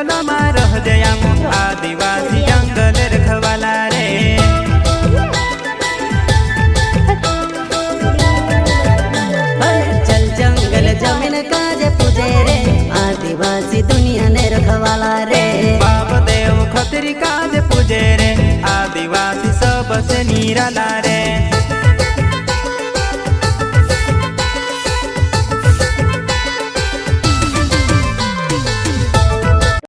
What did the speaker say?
जंगल में रह जया आदिवासी जंगल रखवाला रे। चल जंगल जमीन काज पूजे रे आदिवासी दुनिया ने रखवाला रे। बाप देव खतरी काज पूजे रे आदिवासी सबसे निराला रे।